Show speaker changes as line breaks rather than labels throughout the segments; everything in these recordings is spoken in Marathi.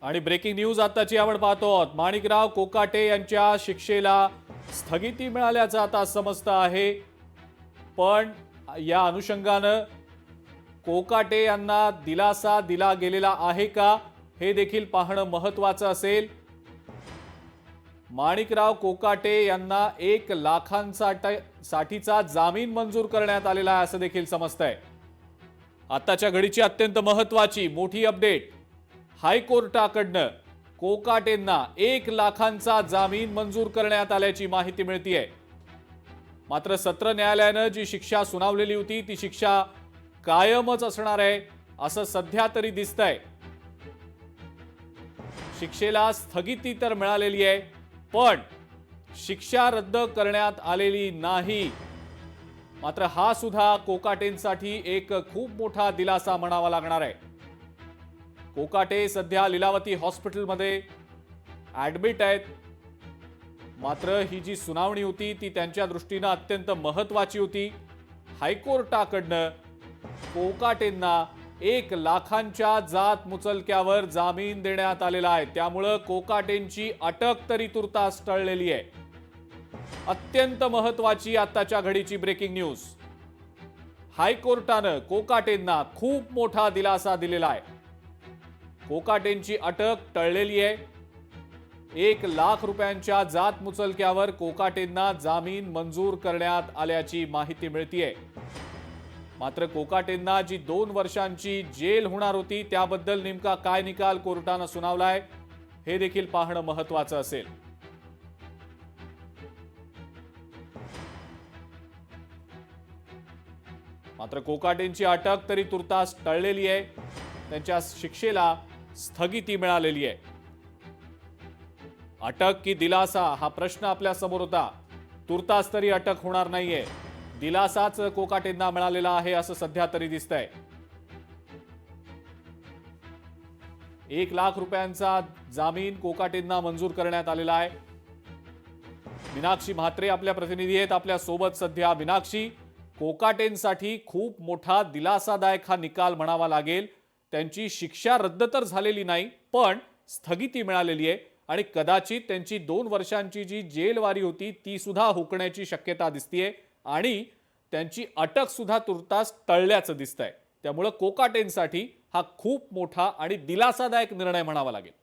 आणि ब्रेकिंग न्यूज आताची आपण पाहतो आहोत। माणिकराव कोकाटे यांच्या शिक्षेला स्थगिती मिळाल्याचं आता समजतं आहे। पण या अनुषंगानं कोकाटे यांना दिलासा दिला गेलेला आहे का हे देखील पाहणं महत्त्वाचं असेल। माणिकराव कोकाटे यांना 1 लाखांसाठीचा जामीन मंजूर करण्यात आलेला आहे असं देखील समजतंय। आताच्या घडीची अत्यंत महत्त्वाची मोठी अपडेट, हायकोर्टाकडनं कोकाटेंना 1 लाखांचा जामीन मंजूर करण्यात आल्याची माहिती मिळतेय। मात्र सत्र न्यायालयानं जी शिक्षा सुनावलेली होती ती शिक्षा कायमच असणार आहे असं सध्या तरी दिसतंय। शिक्षेला स्थगिती तर मिळालेली आहे पण शिक्षा रद्द करण्यात आलेली नाही। मात्र हा सुद्धा कोकाटेंसाठी एक खूप मोठा दिलासा म्हणावा लागणार आहे। कोकाटे सध्या लीलावती हॉस्पिटलमध्ये ऍडमिट आहेत। मात्र ही जी सुनावणी होती ती त्यांच्या दृष्टीने अत्यंत महत्त्वाची होती। हायकोर्टाकडनं कोकाटेंना 1 लाखांच्या जात मुचलक्यावर जामीन देण्यात आलेला आहे। त्यामुळे कोकाटेंची अटक तरी तुर्तास टळलेली आहे। अत्यंत महत्त्वाची आताच्या घडीची ब्रेकिंग न्यूज, हायकोर्टानं कोकाटेंना खूप मोठा दिलासा दिलेला आहे। कोकाटेंची अटक टळलेली आहे। 1 लाख रुपयांच्या जात मुचलक्यावर कोकाटेंना जामीन मंजूर करण्यात आल्याची माहिती मिळतेय। मात्र कोकाटेंना जी 2 वर्षांची जेल होणार होती त्याबद्दल नेमका काय निकाल कोर्टानं सुनावलाय हे देखील पाहणं महत्त्वाचं असेल। मात्र कोकाटेंची अटक तरी तुर्तास टळलेली आहे। त्यांच्या शिक्षेला स्थगिती मिळालेली आहे। अटक की दिलासा हा प्रश्न आपल्या समोर होता। तुर्तास तरी अटक होणार नाहीये, दिलासाच कोकाटेंना मिळालेला आहे असं सध्या तरी दिसतंय। 1 लाख रुपयांचा जामीन कोकाटेंना मंजूर करण्यात आलेला आहे। मीनाक्षी म्हात्रे आपल्या प्रतिनिधी आहेत आपल्या सोबत सध्या। मीनाक्षी, कोकाटेंसाठी खूप मोठा दिलासादायक हा निकाल म्हणावा लागेल। त्यांची शिक्षा रद्द तर झालेली नाही पण स्थगिती मिळालेली आहे आणि कदाचित त्यांची 2 वर्षांची जी जेलवारी होती ती सुद्धा हुकण्याची शक्यता दिसतेय आणि त्यांची अटक सुद्धा तुर्तास टळल्याचं दिसतंय। त्यामुळे कोकाटेंसाठी हा खूप मोठा आणि दिलासादायक निर्णय म्हणावा लागेल।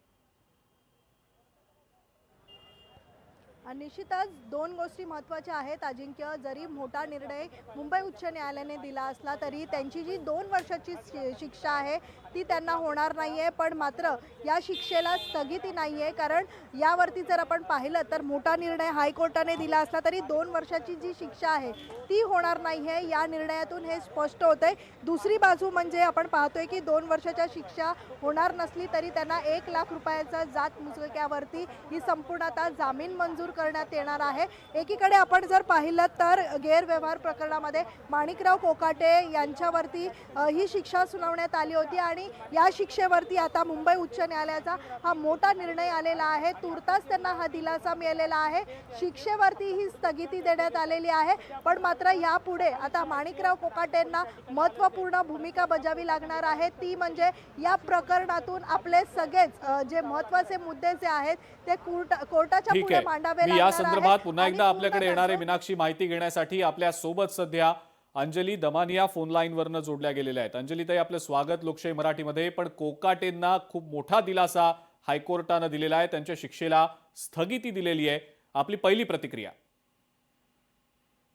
निश्चितच 2 गोष्टी महत्त्वाच्या आहेत अजिंक्य। जरी मोठा निर्णय मुंबई उच्च न्यायालयाने दिला असला तरी त्यांची जी 2 वर्षाची शिक्षा आहे ती त्यांना होणार नाहीये। पण मात्र या शिक्षेला स्थगिती नाहीये, कारण यावरती जर आपण पाहिलं तर मोठा निर्णय हायकोर्टाने दिला असला तरी 2 वर्षाची जी शिक्षा आहे ती होणार नाहीये। या निर्णयातून हे स्पष्ट होतंय। दुसरी बाजू म्हणजे आपण पाहतोय की 2 वर्षाच्या शिक्षा होणार नसली तरी त्यांना 1 लाख रुपयाचा जात मुचलक्यावरती ही संपूर्ण आता जामीन मंजूर करण्यात येणार आहे। एकीकडे आपण जर पाहिलं तर गैरव्यवहार प्रकरणामध्ये माणिकराव कोकाटे यांच्यावरती ही शिक्षा सुनावण्यात आली होती आणि या शिक्षेवरती आता मुंबई उच्च न्यायालयाचा हा मोठा निर्णय आलेला आहे। तुर्तास त्यांना हा दिलासा मिळालेला आहे। शिक्षेवरती ही स्थगिती देण्यात आलेली आहे पण मात्र यापुढे आता माणिकराव कोकाटेंना महत्त्वपूर्ण भूमिका बजावी लागणार आहे। ती म्हणजे या प्रकरणातून आपले सगळेच जे महत्त्वाचे मुद्दे जे आहेत ते कोर्टाच्या पुढे मांडावे लागणार आहेत।
या संदर्भात पुन्हा एकदा आपल्याकडे येणारे मीनाक्षी माहिती घेण्यासाठी आपल्या सोबत सध्या अंजली दमानिया फोन लाईन वरनं जोडल्या गेलेल्या आहेत। अंजली ताई, आपलं स्वागत लोकशाही मराठीमध्ये। पण कोकाटेंना खूप मोठा दिलासा हायकोर्टानं दिलेला आहे, त्यांच्या शिक्षेला स्थगिती दिलेली आहे, आपली पहिली प्रतिक्रिया?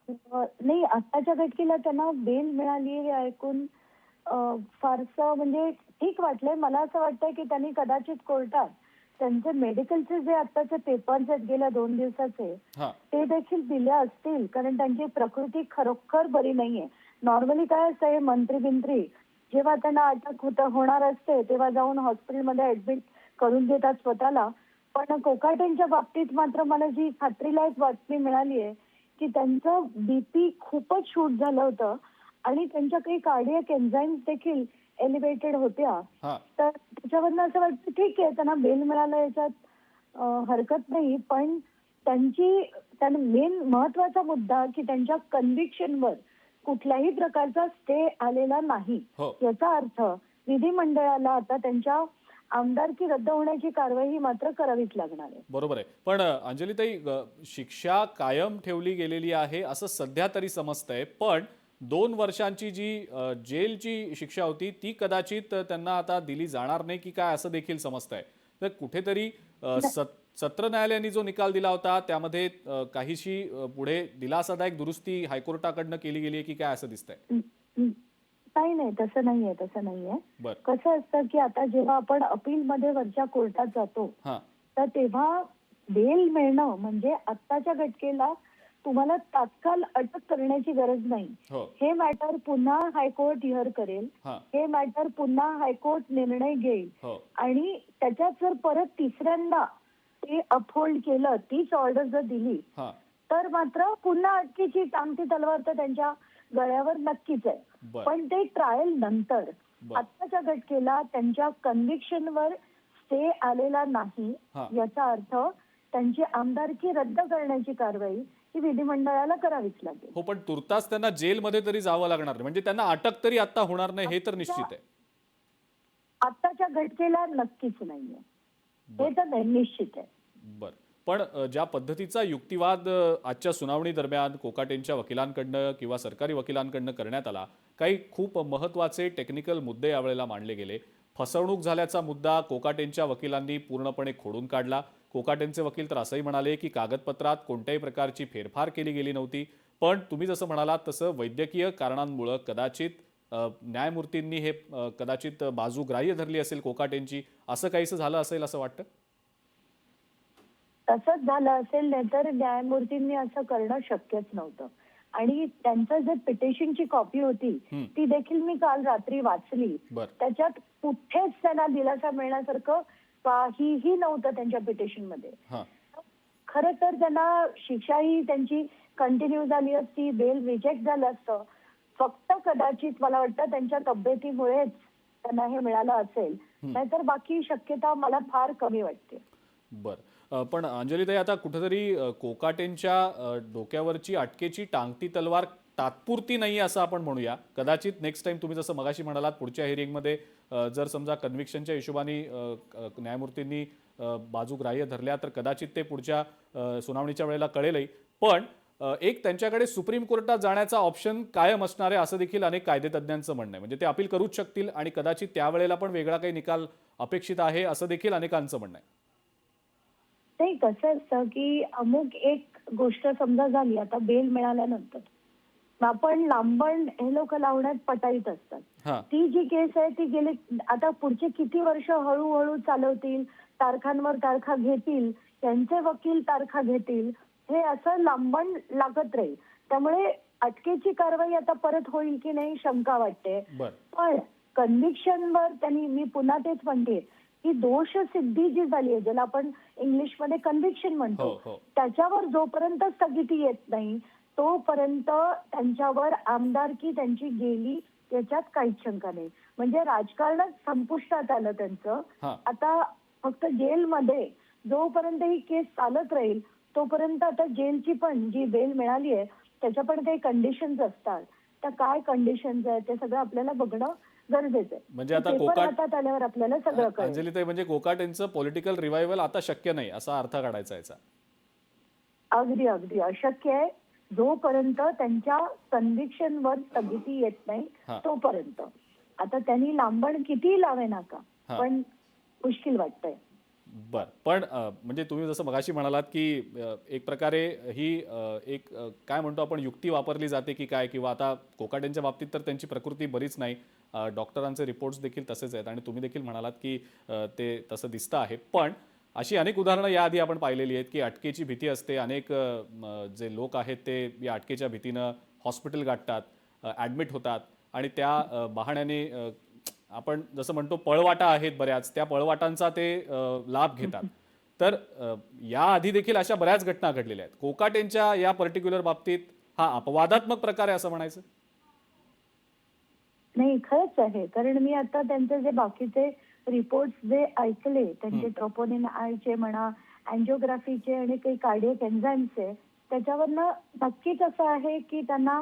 नाही, आताच्या घटकेला त्यांना बेल मिळाली हे ऐकून फारसं म्हणजे ठीक वाटलंय। मला असं वाटतंय की त्यांनी कदाचित कोर्टात त्यांचे मेडिकलचे जे आताचे पेपर्स आहेत गेल्या 2 दिवसाचे ते देखील दिले असतील, कारण त्यांची प्रकृती खरोखर बरी नाहीये। नॉर्मली काय असतं, हे मंत्री जेव्हा त्यांना अटक होणार असते तेव्हा जाऊन हॉस्पिटलमध्ये ऍडमिट करून घेतात स्वतःला। पण कोकाटेंच्या बाबतीत मात्र मला जी खात्रीलायक बातमी मिळाली आहे की त्यांचं बीपी खूपच शूट झालं होतं आणि त्यांच्या काही कार्डियक एन्झाईम्स देखील एलिव्हेटेड होत्या। तर त्याच्यावरनं असं वाटतं ठीक आहे, त्यांना बेल मिळालं याच्यात हरकत नाही। पण त्यांना मेन महत्वाचा मुद्दा की त्यांच्या कन्व्हिक्शनवर कुठल्याही प्रकारचा स्टे आलेला नाही। याचा अर्थ विधिमंडळाला आता त्यांच्या आमदारकी रद्द होण्याची कारवाई मात्र करावीच लागणार आहे.
बरोबर आहे. पण अंजलीताई, शिक्षा कायम ठेवली गेलेली आहे असं सध्या तरी समजतंय, पण 2 वर्षांची जी जेलची शिक्षा होती ती कदाचित त्यांना आता दिली जाणार नाही की काय असं देखील समजतंय. तर कुठेतरी सत्र न्यायालयाने जो निकाल दिला होता त्यामध्ये काहीशी पुढे दिलासादायक दुरुस्ती हायकोर्टाकडनं केली गेली आहे की काय असं दिसतंय?
नाही नाही, तसं नाहीये, तसं नाहीये.
बर.
कसं असतं की आता जेव्हा आपण अपील मध्ये वरच्या कोर्टात जातो
हां.
तर तेव्हा बेल मिळणं म्हणजे आत्ताच्या घटकेला तुम्हाला तात्काळ अटक करण्याची गरज नाही.
हो.
हे मॅटर पुन्हा हायकोर्ट हिअर करेल,
हां.
हे मॅटर पुन्हा हायकोर्ट निर्णय घेईल
हो.
आणि त्याच्यात जर परत तिसऱ्यांदा ते अपहोल्ड केलं, तीच ऑर्डर जर दिली
हां.
तर मात्र पुन्हा अटकेची टांगती तलवार तर त्यांच्या गळ्यावर नक्कीच आहे.
बर.
पण ते ट्रायल नंतर
बर.
आत्ताच्या घटकेला त्यांच्या कन्व्हिक्शनवर स्टे आलेला नाही,
हां.
याचा अर्थ त्यांची आमदारकी रद्द करण्याची कारवाई ही विधिमंडळाला करावीच लागेल.
हो, पण तुर्तास त्यांना जेलमध्ये तरी जावं लागणार नाही, म्हणजे त्यांना अटक तरी आता होणार नाही हे तर निश्चित आहे.
आत्ताच्या घटकेला नक्कीच नाहीये, हे तर निश्चित आहे.
बर. पण ज्या पद्धतीचा युक्तिवाद आजच्या सुनावणी दरम्यान कोकाटेंच्या वकिलांकडनं किंवा सरकारी वकिलांकडनं करण्यात आला, काही खूप महत्त्वाचे टेक्निकल मुद्दे यावेळेला मांडले गेले. फसवणूक झाल्याचा मुद्दा कोकाटेंच्या वकिलांनी पूर्णपणे खोडून काढला. कोकाटेंचे वकील तर असंही म्हणाले की कागदपत्रात कोणत्याही प्रकारची फेरफार केली गेली नव्हती, पण तुम्ही जसं म्हणालात तसं वैद्यकीय कारणांमुळे कदाचित न्यायमूर्तींनी हे कदाचित बाजू ग्राह्य धरली असेल कोकाटेंची, असं काहीसं झालं असेल असं वाटतं?
तसंच झालं असेल, नाहीतर न्यायमूर्तींनी असं करणं शक्यच नव्हतं. आणि त्यांचं जे पिटिशनची कॉपी होती ती देखील मी काल रात्री वाचली.
बर.
त्याच्यात कुठेच त्यांना दिलासा मिळण्यासारखं काहीही नव्हतं त्यांच्या पिटिशन मध्ये.
हां.
खरं तर त्यांना शिक्षा ही त्यांची कंटिन्यू झाली असती, बेल रिजेक्ट झालं असतं. फक्त कदाचित मला वाटतं त्यांच्या तब्येतीमुळेच त्यांना हे मिळालं असेल, नाहीतर बाकी शक्यता मला फार कमी वाटते.
बर. पण अंजलीताई, आता कुठेतरी कोकाटेंच्या डोक्यावरची अटकेची टांगती तलवार तात्पुरती नाही असं आपण म्हणूया. कदाचित नेक्स्ट टाइम तुम्ही जसं मगाशी म्हणालात पुढच्या हिअरिंगमध्ये जर समजा कन्व्हिक्शनच्या हिशोबाने न्यायमूर्तींनी बाजू ग्राह्य धरल्या तर कदाचित ते पुढच्या सुनावणीच्या वेळेला कळेलही. पण एक त्यांच्याकडे सुप्रीम कोर्टात जाण्याचा ऑप्शन कायम असणार आहे असं देखील अनेक कायदेतज्ञांचं म्हणणं आहे. म्हणजे ते अपील करूच शकतील आणि कदाचित त्यावेळेला पण वेगळा काही निकाल अपेक्षित आहे असं देखील अनेकांचं म्हणणं आहे.
ते कसं असतं की अमुक एक गोष्ट समजा झाली, आता बेल मिळाल्यानंतर आपण लांबण हे लोक लावण्यात पटाईत असतात.
हां.
ती जी केस आहे ती गेली, आता पुढचे किती वर्ष हळूहळू चालवतील, तारखांवर तारखा घेतील, त्यांचे वकील तारखा घेतील, हे असं लांबण लागत राहील. त्यामुळे अटकेची कारवाई आता परत होईल की नाही शंका वाटते.
बर.
पण कन्व्हिक्शनवर त्यांनी, मी पुन्हा तेच म्हणते की दोष सिद्धी जी झाली आहे, ज्याला आपण इंग्लिशमध्ये कन्व्हिक्शन म्हणतो,
हो, हो.
त्याच्यावर जोपर्यंत स्थगिती येत नाही तोपर्यंत त्यांच्यावर आमदारकी त्यांची गेली याच्यात काहीच शंका नाही. म्हणजे राजकारणच संपुष्टात आलं त्यांचं.
हां.
आता फक्त जेलमध्ये जोपर्यंत ही केस चालत राहील तोपर्यंत आता जेलची पण जी बेल मिळाली आहे त्याच्या पण काही कंडिशन्स असतात. त्या काय कंडिशन्स आहेत ते सगळं आपल्याला बघणं गरजेचं आहे.
म्हणजे आता
पेपर हातात आल्यावर आपल्याला सगळं कळेल.
अंजलीताई, म्हणजे कोकाटेंचं पॉलिटिकल रिवायवल आता शक्य नाही असा अर्थ काढायचा याचा?
अगदी अगदी अशक्य आहे. जोपर्यंत त्यांच्या कन्व्हिक्शनवर स्थगिती येत नाही
हां.
तोपर्यंत. आता त्यांनी लांबण किती लावे नाका,
हां.
पण मुश्किल वाटतंय.
बर. पण म्हणजे तुम्ही जसं मगाशी म्हणालात की एक प्रकारे ही एक काय म्हणतो आपण युक्ती वापरली जाते की काय, किंवा आता कोकाटेंच्या बाबतीत तर त्यांची प्रकृती बरीच नाही, डॉक्टरांचे रिपोर्ट्स देखील तसेच आहेत आणि तुम्ही देखील म्हणालात की ते तसं दिसतं आहे. पण अशी अनेक उदाहरणं याआधी आपण पाहिलेली आहेत की अटकेची भीती असते, अनेक जे लोक आहेत ते या अटकेच्या भीतीनं हॉस्पिटल गाठतात, ॲडमिट होतात आणि त्या बहाण्याने आपण जसं म्हणतो पळवाटा आहेत बऱ्याच, त्या पळवाटांचा ते लाभ घेतात. तर याआधी देखील अशा बऱ्याच घटना घडलेल्या आहेत. कोकाटेंच्या या पर्टिक्युलर बाबतीत हा अपवादात्मक प्रकार आहे असं म्हणायचं?
नाही, खरंच आहे. कारण मी आता त्यांचे जे बाकीचे रिपोर्ट्स जे ऐकले, त्यांचे ट्रोपोनिन आयचे म्हणा, अँजिओग्राफीचे आणि काही कार्डियक एन्झाईमचे, त्याच्यावरनं नक्कीच असं आहे की त्यांना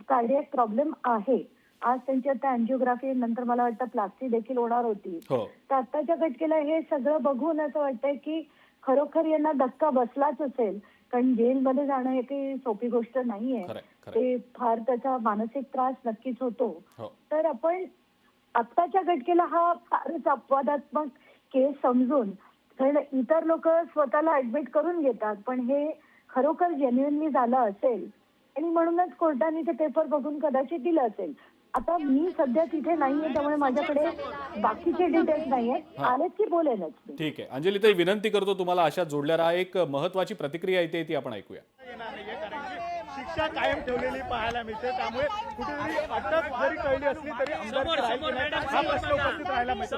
कार्डियक प्रॉब्लेम आहे. आज त्यांची आता अँजिओग्राफी, नंतर मला वाटतं प्लास्टी देखील होणार होती.
हो.
तर आत्ताच्या घटकेला हे सगळं बघून असं वाटतंय की खरोखर यांना धक्का बसलाच असेल, कारण जेलमध्ये जाणं हे काही सोपी गोष्ट नाहीये.
खरंय, खरंय.
ते फार त्याचा मानसिक त्रास नक्कीच होतो.
हो.
तर आपण आत्ताच्या घटकेला हा फारच अपवादात्मक केस समजून, कारण इतर लोक स्वतःला ऍडमिट करून घेतात, पण हे खरोखर जेन्युइनली झालं असेल आणि म्हणूनच कोर्टाने ते पेपर बघून कदाचित दिलं असेल. आता मी सध्या तिथे नाहीये, त्यामुळे माझ्याकडे बाकीचे डिटेल्स नाहीये. आलेत की बोलेनच मी.
ठीक आहे अंजली ताई, विनंती करतो तुम्हाला अशा जोडल्या राहा. एक महत्वाची प्रतिक्रिया येते ती आपण ऐकूया.
शिक्षा कायम ठेवलेली पाहायला मिळते, त्यामुळे कुठेतरी अटक जरी कळली असली तरी आमदारकी राहील की नाही हा प्रश्न उपस्थित राहायला मिळतो.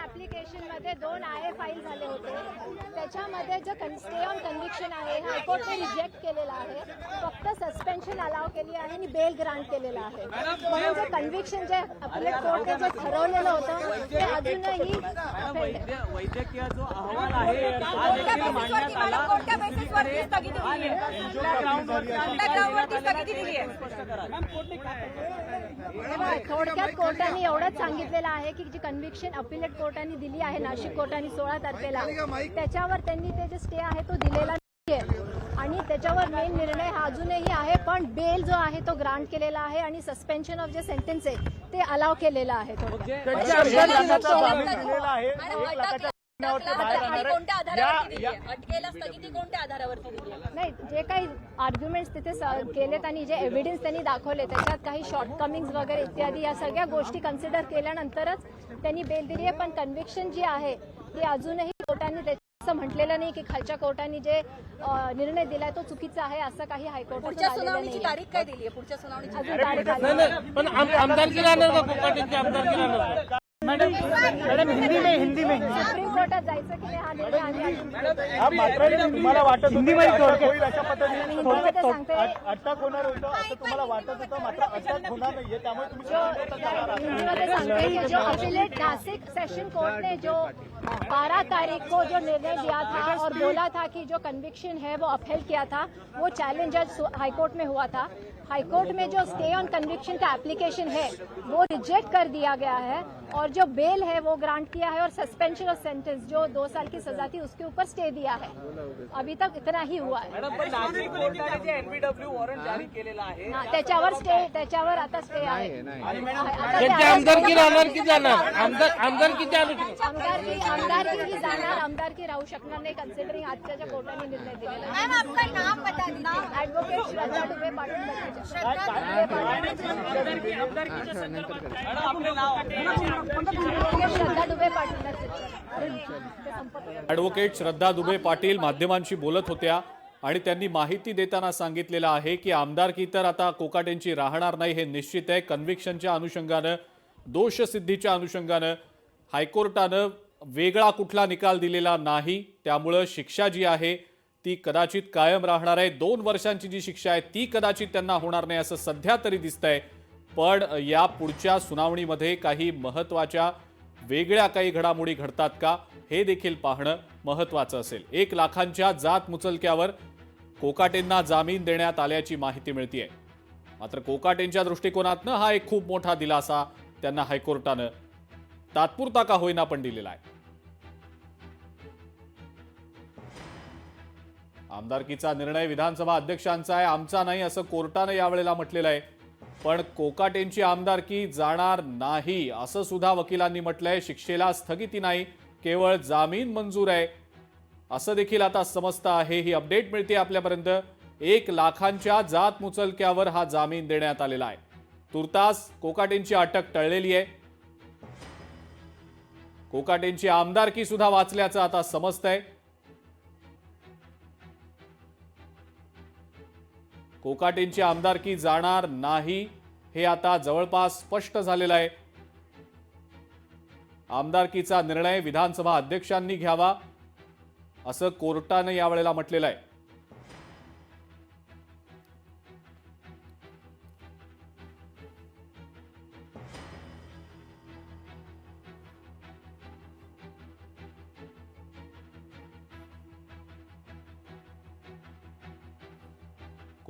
ऍप्लिकेशन मध्ये 2 IA फाईल झाले होते. त्याच्यामध्ये जो स्टे ऑन कन्व्हिक्शन आहे हायकोर्टने रिजेक्ट केलेला आहे. फक्त सस्पेन्शन अलाव केली आहे आणि बेल ग्रांट केलेला आहे. म्हणून जे कन्व्हिक्शन जे अपिलेट कोर्टने जे ठरवलेलं होतं ते अजूनही
वैद्यकीय जो अहवाल आहे मांडण्यात आला
थोडक्यात कोर्टाने एवढंच सांगितलेलं आहे की जी कन्व्हिक्शन अपिलेट कोर्टाने दिली आहे नाशिक कोर्टाने 16 तारखेला, त्याच्यावर त्यांनी ते जे स्टे आहे तो दिलेला नाहीये आणि त्याच्यावर मेन निर्णय हा अजूनही आहे. पण बेल जो आहे तो ग्रांट केलेला आहे आणि सस्पेन्शन ऑफ जे सेंटेन्स आहे ते अलाव केलेलं आहे. नाही, जे काही आर्ग्युमेंट्स तिथे केलेत आणि जे एव्हिडन्स त्यांनी दाखवले त्याच्यात काही शॉर्टकमिंग्स वगैरे इत्यादी या सगळ्या गोष्टी कन्सिडर केल्यानंतरच त्यांनी बेल दिली आहे. पण कन्व्हिक्शन जी आहे ती अजूनही कोर्टाने असं म्हटलेलं नाही की खालच्या कोर्टाने जे निर्णय दिलाय तो चुकीचा आहे असं काही हायकोर्टाने
सुनावणीची तारीख काय दिली आहे? पुढच्या सुनावणीची
अजून तारीख आली नाही.
पण आमदारकी राहणार का कोकाटेंची आमदारकी राहणार का?
मैडम हिंदी में
सुप्रीम कोर्टात जायचं की नाही हा निर्णय आम्ही
हा मात्र तुम्हाला वाटत हिंदी होईल अशा पद्धतीने
हिंदीमध्ये सांगते.
अटक होणार होतं असं तुम्हाला वाटत होतं, मात्र अटक होणार नाहीये, त्यामुळे तुम्ही
हिंदी में सांगते कि जो अपिलेट नासिक सेशन कोर्ट ने जो 12 तारीख को जो निर्णय दिया था और बोला था कि जो कन्विक्शन है वो अपहेल किया था, वो चैलेंज हाईकोर्ट में हुआ था. हाईकोर्ट में जो स्टे ऑन कन्विक्शन का एप्लीकेशन है वो रिजेक्ट कर दिया गया है और जो बेल है वो ग्रांट किया है और सस्पेंशन ऑफ सेंटेंस जो 2 साल की सजा थी उसके ऊपर स्टे दिया है. अभी तक इतना ही हुआ है.
मॅडम पण नाशिक कोर्टाने जे एनबीडब्ल्यू वॉरंट जारी केलेला आहे
त्याच्यावर आता स्टे आहे.
त्यांची आमदारकी राहणार की जाणार? आमदारकी
आमदारकी जाणार, आमदारकी राहू शकणार नाही कन्सिडरिंग आजच्या ज्या कोर्टाने निर्णय दिलेला आहे.
मैम आपका नाम बता दीजिए.
ॲडव्होकेट श्रद्धा डुबे पाटील श्रद्धा डुबे पाटील.
ॲडव्होकेट श्रद्धा दुबे पाटील माध्यमांशी बोलत होत्या आणि त्यांनी माहिती देताना सांगितलेलं आहे की आमदारकी तर आता कोकाटेंची राहणार नाही हे निश्चित आहे. कन्व्हिक्शनच्या अनुषंगानं, दोषसिद्धीच्या अनुषंगानं हायकोर्टानं वेगळा कुठला निकाल दिलेला नाही, त्यामुळं शिक्षा जी आहे ती कदाचित कायम राहणार आहे. 2 वर्षांची जी शिक्षा आहे ती कदाचित त्यांना होणार नाही असं सध्या तरी दिसतंय. पण या पुढच्या सुनावणीमध्ये काही महत्त्वाच्या वेगळ्या काही घडामोडी घडतात का हे देखील पाहणं महत्त्वाचं असेल. 1 लाखांच्या जात मुचलक्यावर कोकाटेंना जामीन देण्यात आल्याची माहिती मिळतेय. मात्र कोकाटेंच्या दृष्टिकोनातनं हा एक खूप मोठा दिलासा त्यांना हायकोर्टानं तात्पुरता का होईना पण दिलेला आहे. आमदारकीचा निर्णय विधानसभा अध्यक्षांचा आहे, आमचा नाही असं कोर्टानं यावेळेला म्हटलेलं आहे. पण कोकाटेंची आमदारकी जाणार नाही असं सुद्धा वकिलांनी म्हटलंय. शिक्षेला स्थगिती नाही, केवळ जामीन मंजूर आहे असं देखील आता समजतं आहे. ही अपडेट मिळते आपल्यापर्यंत. 1 लाखांच्या जात मुचलक्यावर हा जामीन देण्यात आलेला आहे. तुर्तास कोकाटेंची अटक टळलेली आहे. कोकाटेंची आमदारकी सुद्धा वाचल्याचं आता समजतंय. कोकाटेंची आमदारकी जाणार नाही हे आता जवळपास स्पष्ट झालेलं आहे. आमदारकीचा निर्णय विधानसभा अध्यक्षांनी घ्यावा असं कोर्टानं यावेळेला म्हटलेलं आहे.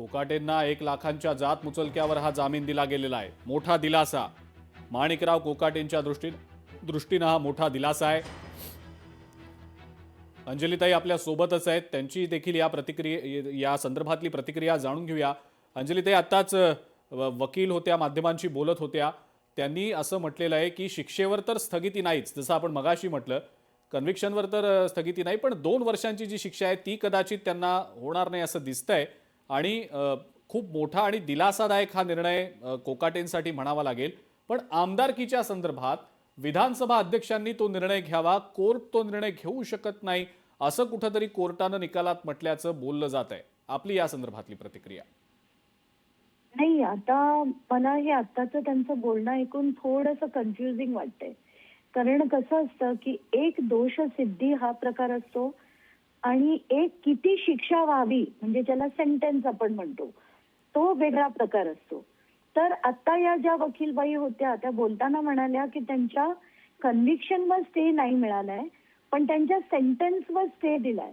कोकाटेंना 1 लाखांच्या जात मुचलक्यावर हा जामीन दिला गेलेला आहे. मोठा दिलासा. माणिकराव कोकाटेंच्या दृष्टीनं हा मोठा दिलासा आहे. अंजलीताई आपल्या सोबतच आहेत. त्यांची देखील या संदर्भातली प्रतिक्रिया जाणून घेऊया. अंजलीताई, आत्ताच वकील होत्या, माध्यमांशी बोलत होत्या. त्यांनी असं म्हटलेलं आहे की शिक्षेवर तर स्थगिती नाहीच, जसं आपण मगाशी म्हटलं, कन्व्हिक्शनवर तर स्थगिती नाही, पण 2 वर्षांची जी शिक्षा आहे ती कदाचित त्यांना होणार नाही असं दिसतंय. आणि खूप मोठा आणि दिलासादायक हा निर्णय कोकाटेंसाठी म्हणावा लागेल. पण आमदारकीच्या संदर्भात विधानसभा अध्यक्षांनी तो निर्णय घ्यावा, कोर्ट तो निर्णय घेऊ शकत नाही, असं कुठंतरी कोर्टानं निकालात म्हटल्याचं बोललं जात आहे. आपली या संदर्भातली प्रतिक्रिया?
नाही, आता मला हे आत्ताचं त्यांचं बोलणं ऐकून थोडंसं कन्फ्युजिंग वाटतंय. कारण कसं असतं की एक दोष सिद्धी हा प्रकार असतो आणि एक किती शिक्षा व्हावी म्हणजे ज्याला सेंटेन्स आपण म्हणतो तो वेगळा प्रकार असतो. तर आता या ज्या वकीलबाई होत्या त्या बोलताना म्हणाल्या की त्यांच्या कन्व्हिक्शनवर स्टे नाही मिळालाय, पण त्यांच्या सेंटेन्सवर स्टे दिलाय.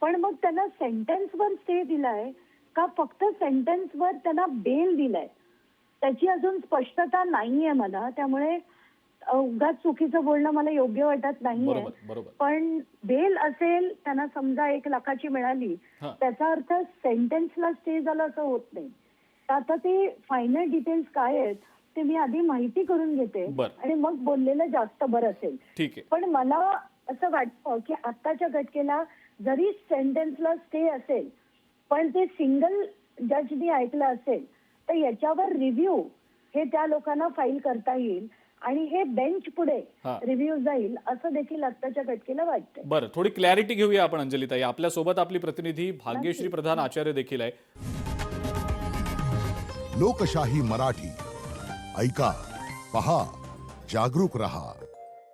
पण मग त्यांना सेंटेन्सवर स्टे दिलाय का फक्त सेंटेन्सवर त्यांना बेल दिलाय त्याची अजून स्पष्टता नाहीये मला. त्यामुळे उगाच चुकीचं बोलणं मला योग्य वाटत नाहीये. पण बेल असेल, त्यांना समजा 1 लाखाची मिळाली, त्याचा अर्थ सेंटेन्सला स्टे झाला असं होत नाही. आता ते फायनल डिटेल्स काय आहेत ते मी आधी माहिती करून घेते आणि मग बोललेलं जास्त बरं असेल. पण मला असं वाटतं की आत्ताच्या घटनेला जरी सेंटेन्सला स्टे असेल पण ते सिंगल जजनी ऐकलं असेल तर याच्यावर रिव्ह्यू हे त्या लोकांना फाईल करता येईल आणि हे बेंच पुढे रिव्ह्यू जाईल असं देखील आत्ताच्या घटनेला वाटतं.
बरं, थोडी क्लॅरिटी घेऊया आपण अंजलीताई. आपल्यासोबत आपली प्रतिनिधी भाग्यश्री प्रधान आचार्य देखील आहे.
लोकशाही मराठी ऐका, पहा, जागरूक रहा.